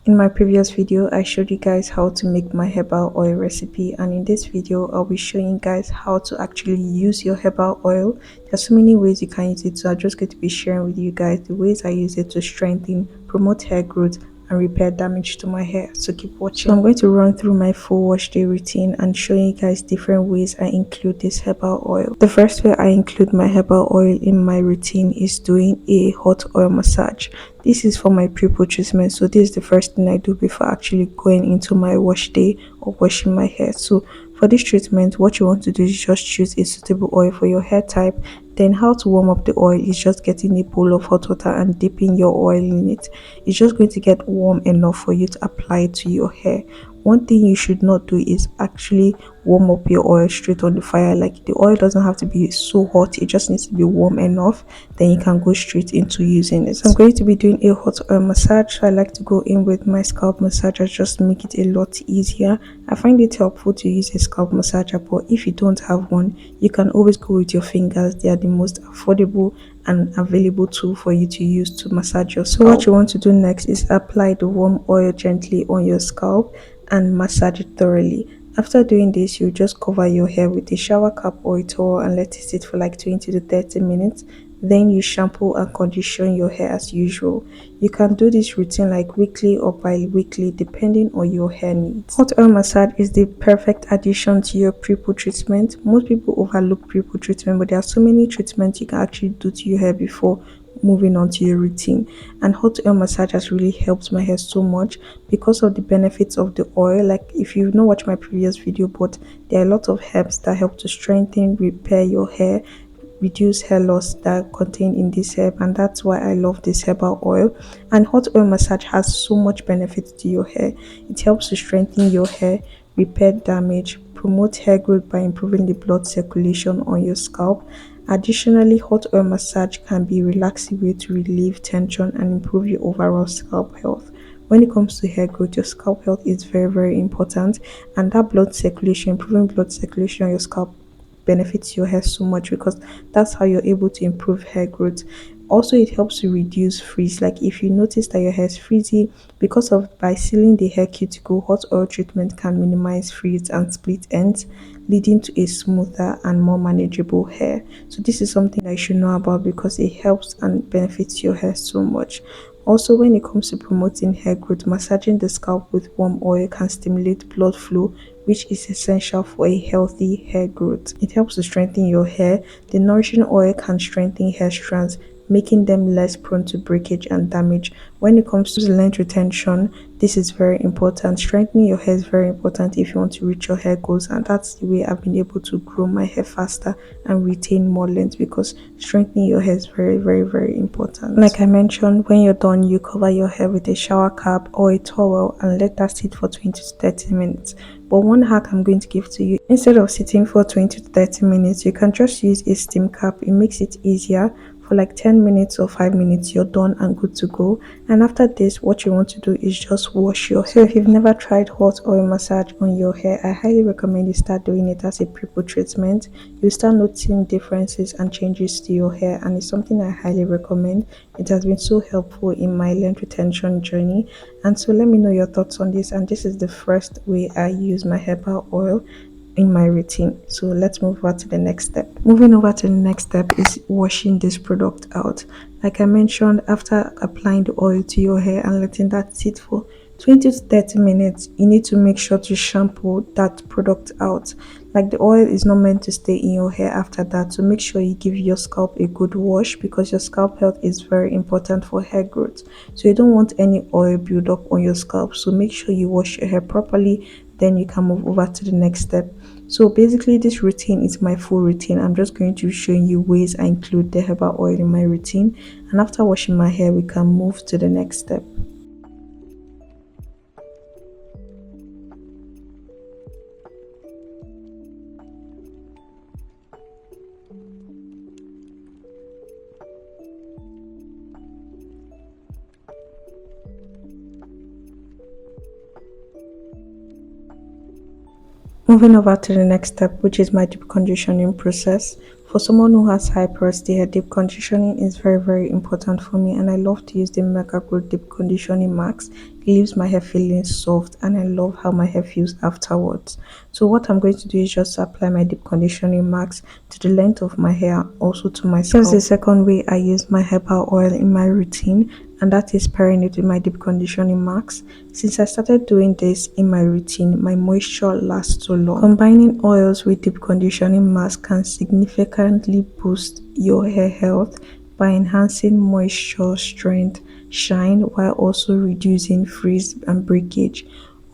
In my previous video, I showed you guys how to make my herbal oil recipe, and in this video, I'll be showing you guys how to actually use your herbal oil. There's so many ways you can use it, so I'm just going to be sharing with you guys the ways I use it to strengthen, promote hair growth, and repair damage to my hair. So keep watching. So I'm going to run through my full wash day routine and showing you guys different ways I include this herbal oil. The first way I include my herbal oil in my routine is doing a hot oil massage. This is for my pre-poo treatment, so this is the first thing I do before actually going into my wash day or washing my hair. So for this treatment, what you want to do is just choose a suitable oil for your hair type. Then how to warm up the oil is just getting a bowl of hot water and dipping your oil in it. It's just going to get warm enough for you to apply it to your hair. One thing you should not do is actually warm up your oil straight on the fire. Like, the oil doesn't have to be so hot, it just needs to be warm enough, then you can go straight into using it. So I'm going to be doing a hot oil massage. So I like to go in with my scalp massager just to make it a lot easier. I find it helpful to use a scalp massager, but if you don't have one, you can always go with your fingers. They are the most affordable and available tool for you to use to massage your scalp. So what you want to do next is apply the warm oil gently on your scalp and massage it thoroughly. After doing this, you just cover your hair with a shower cap or a towel and let it sit for like 20 to 30 minutes. Then you shampoo and condition your hair as usual. You can do this routine like weekly or bi-weekly depending on your hair needs. Hot oil massage is the perfect addition to your pre-poo treatment. Most people overlook pre-poo treatment, but there are so many treatments you can actually do to your hair before moving on to your routine. And hot oil massage has really helped my hair so much because of the benefits of the oil. Like, if you've not watched my previous video, but there are a lot of herbs that help to strengthen, repair your hair, reduce hair loss that contain in this herb, and that's why I love this herbal oil. And hot oil massage has so much benefits to your hair. It helps to strengthen your hair, repair damage, promote hair growth by improving the blood circulation on your scalp. Additionally, hot oil massage can be a relaxing way to relieve tension and improve your overall scalp health. When it comes to hair growth, your scalp health is very important, and that blood circulation, improving blood circulation on your scalp, benefits your hair so much because that's how you're able to improve hair growth. Also, it helps to reduce frizz. Like, if you notice that your hair is frizzy because of by sealing the hair cuticle, hot oil treatment can minimize frizz and split ends, leading to a smoother and more manageable hair. So this is something that you should know about because it helps and benefits your hair so much. Also, when it comes to promoting hair growth, massaging the scalp with warm oil can stimulate blood flow, which is essential for a healthy hair growth. It helps to strengthen your hair. The nourishing oil can strengthen hair strands, making them less prone to breakage and damage. When it comes to length retention, this is very important. Strengthening your hair is very important if you want to reach your hair goals, and that's the way I've been able to grow my hair faster and retain more length, because strengthening your hair is very important. Like I mentioned, when you're done, you cover your hair with a shower cap or a towel and let that sit for 20 to 30 minutes. But one hack I'm going to give to you: instead of sitting for 20 to 30 minutes, you can just use a steam cap. It makes it easier. For like 10 minutes or 5 minutes, you're done and good to go. And after this, what you want to do is just wash your hair. So if you've never tried hot oil massage on your hair, I highly recommend you start doing it as a pre-poo treatment. You'll start noticing differences and changes to your hair, and it's something I highly recommend. It has been so helpful in my length retention journey. And so let me know your thoughts on this. And this is the first way I use my herbal oil in my routine. So let's move over to the next step. Moving over to the next step is washing this product out. Like I mentioned, after applying the oil to your hair and letting that sit for 20 to 30 minutes, you need to make sure to shampoo that product out. Like, the oil is not meant to stay in your hair after that, so make sure you give your scalp a good wash because your scalp health is very important for hair growth. So you don't want any oil build up on your scalp, so make sure you wash your hair properly, then you can move over to the next step. So basically, this routine is my full routine. I'm just going to be showing you ways I include the herbal oil in my routine, and after washing my hair, we can move to the next step. Moving over to the next step, which is my deep conditioning process. For someone who has high porosity hair, deep conditioning is very important for me, and I love to use the Mega Growth Deep Conditioning Max. It leaves my hair feeling soft, and I love how my hair feels afterwards. So what I'm going to do is just apply my deep conditioning max to the length of my hair, also to my scalp. Here's the second way I use my herbal oil in my routine, and that is pairing it with my deep conditioning max. Since I started doing this in my routine, my moisture lasts so long. Combining oils with deep conditioning mask can significantly boost your hair health by enhancing moisture strength, shine, while also reducing frizz and breakage.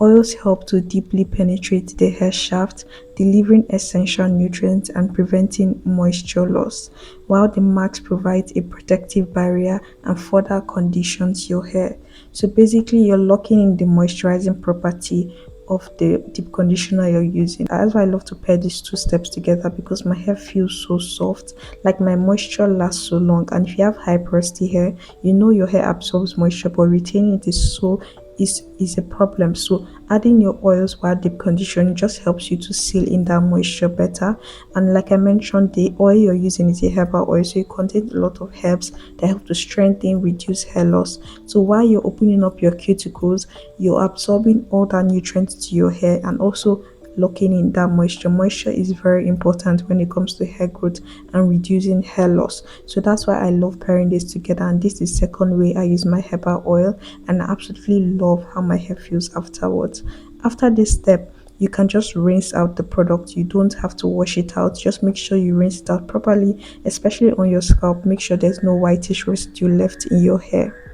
Oils help to deeply penetrate the hair shaft, delivering essential nutrients and preventing moisture loss, while the mask provides a protective barrier and further conditions your hair. So basically, you're locking in the moisturizing property of the deep conditioner you're using. That's why I love to pair these two steps together, because my hair feels so soft, like my moisture lasts so long. And if you have high porosity hair, you know your hair absorbs moisture, but retaining it is a problem. So adding your oils while deep conditioning just helps you to seal in that moisture better. And like I mentioned, the oil you're using is a herbal oil, so it contains a lot of herbs that help to strengthen, reduce hair loss. So while you're opening up your cuticles, you're absorbing all that nutrients to your hair and also locking in that moisture. Moisture is very important when it comes to hair growth and reducing hair loss. So that's why I love pairing this together. And this is the second way I use my herbal oil, and I absolutely love how my hair feels afterwards. After this step, you can just rinse out the product. You don't have to wash it out. Just make sure you rinse it out properly, especially on your scalp. Make sure there's no whitish residue left in your hair.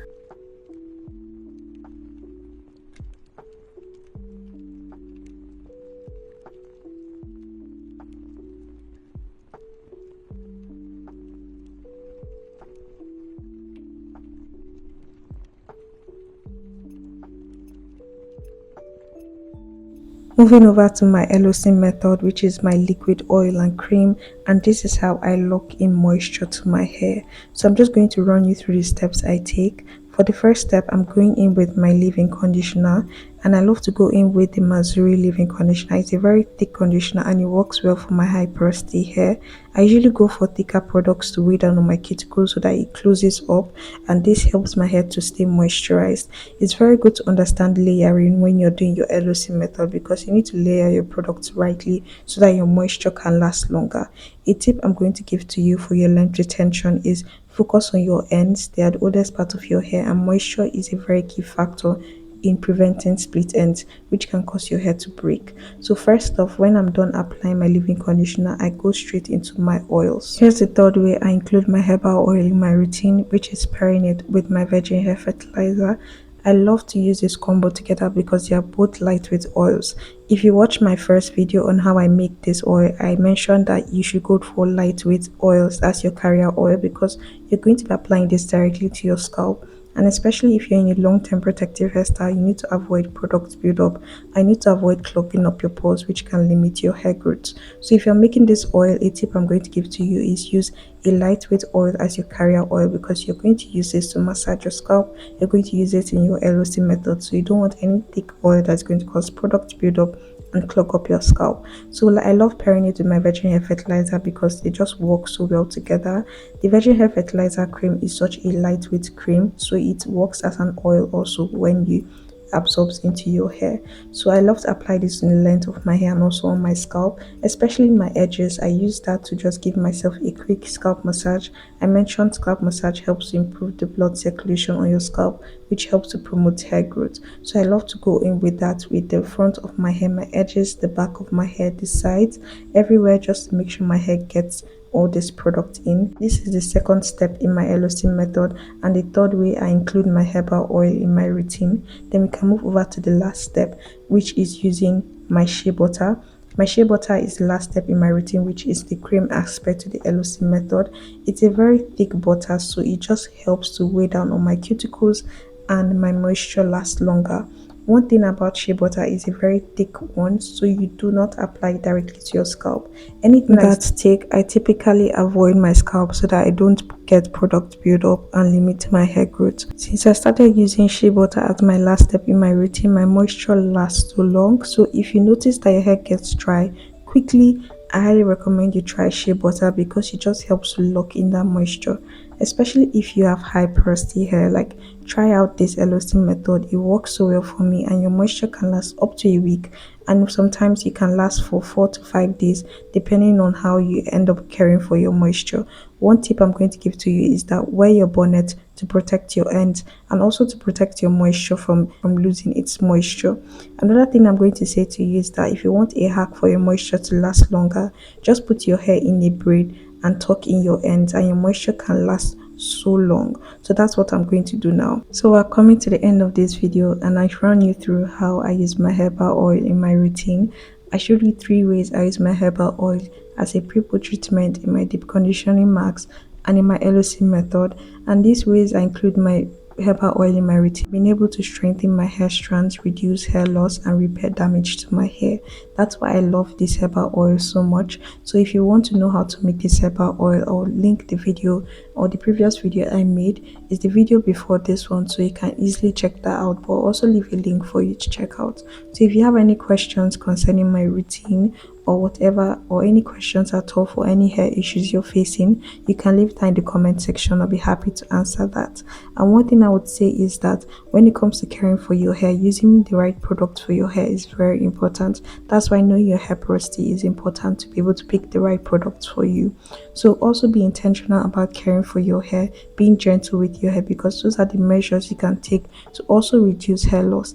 Moving over to my LOC method, which is my liquid oil and cream, and this is how I lock in moisture to my hair. So I'm just going to run you through the steps I take. For the first step, I'm going in with my leave-in conditioner, and I love to go in with the Mazuri leave-in conditioner. It's a very thick conditioner and it works well for my high porosity hair. I usually go for thicker products to weigh down on my cuticles so that it closes up, and this helps my hair to stay moisturized. It's very good to understand layering when you're doing your LOC method, because you need to layer your products rightly so that your moisture can last longer. A tip I'm going to give to you for your length retention is focus on your ends. They are the oldest part of your hair, and moisture is a very key factor in preventing split ends, which can cause your hair to break. So first off, when I'm done applying my leave-in conditioner, I go straight into my oils. Here's the third way I include my herbal oil in my routine, which is pairing it with my virgin hair fertilizer. I love to use this combo together because they are both lightweight oils. If you watch my first video on how I make this oil, I mentioned that you should go for lightweight oils as your carrier oil, because you're going to be applying this directly to your scalp. And especially if you're in a long-term protective hairstyle, you need to avoid product buildup. I need to avoid clogging up your pores, which can limit your hair growth. So if you're making this oil, a tip I'm going to give to you is use a lightweight oil as your carrier oil, because you're going to use this to massage your scalp. You're going to use it in your LOC method, so you don't want any thick oil that's going to cause product buildup and clog up your scalp. So I love pairing it with my virgin hair fertilizer because they just work so well together. The virgin hair fertilizer cream is such a lightweight cream, so it works as an oil also when you absorbs into your hair. So I love to apply this in the length of my hair and also on my scalp, especially my edges. I use that to just give myself a quick scalp massage. I mentioned scalp massage helps to improve the blood circulation on your scalp, which helps to promote hair growth. So I love to go in with that, with the front of my hair, my edges, the back of my hair, the sides, everywhere, just to make sure my hair gets all this product in. This is the second step in my LOC method, and the third way I include my herbal oil in my routine. Then we can move over to the last step, which is using my shea butter. My shea butter is the last step in my routine, which is the cream aspect to the LOC method. It's a very thick butter, so it just helps to weigh down on my cuticles and my moisture lasts longer. One thing about shea butter is a very thick one, so you do not apply it directly to your scalp. Anything that's thick, I typically avoid my scalp so that I don't get product buildup and limit my hair growth. Since I started using shea butter as my last step in my routine, my moisture lasts so long. So if you notice that your hair gets dry quickly, I highly recommend you try shea butter because it just helps to lock in that moisture, especially if you have high porosity hair. Like, try out this elosin method. It works so well for me, and your moisture can last up to a week, and sometimes it can last for 4 to 5 days depending on how you end up caring for your moisture. One tip I'm going to give to you is that wear your bonnet to protect your ends and also to protect your moisture from losing its moisture. Another thing I'm going to say to you is that if you want a hack for your moisture to last longer, just put your hair in a braid and tuck in your ends, and your moisture can last so long. So that's what I'm going to do now. So we're coming to the end of this video, and I run you through how I use my herbal oil in my routine. I showed you 3 ways I use my herbal oil: as a pre-poo treatment, in my deep conditioning mask, and in my LOC method. And these ways I include my herbal oil in my routine, being able to strengthen my hair strands, reduce hair loss, and repair damage to my hair. That's why I love this herbal oil so much. So if you want to know how to make this herbal oil, I'll link the video, or the previous video I made is the video before this one, so you can easily check that out, but I'll also leave a link for you to check out. So if you have any questions concerning my routine or whatever, or any questions at all for any hair issues you're facing, you can leave that in the comment section. I'll be happy to answer that. And one thing I would say is that when it comes to caring for your hair, using the right product for your hair is very important. That's why knowing your hair porosity is important, to be able to pick the right products for you. So also be intentional about caring for your hair, being gentle with your hair, because those are the measures you can take to also reduce hair loss.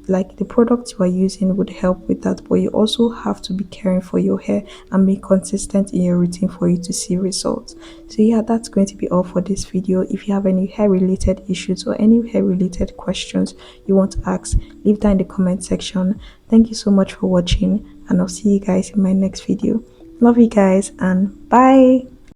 Like, the products you are using would help with that, but you also have to be caring for your hair and be consistent in your routine for you to see results. So yeah, that's going to be all for this video. If you have any hair related issues or any hair related questions you want to ask, leave that in the comment section. Thank you so much for watching, and I'll see you guys in my next video. Love you guys, and bye.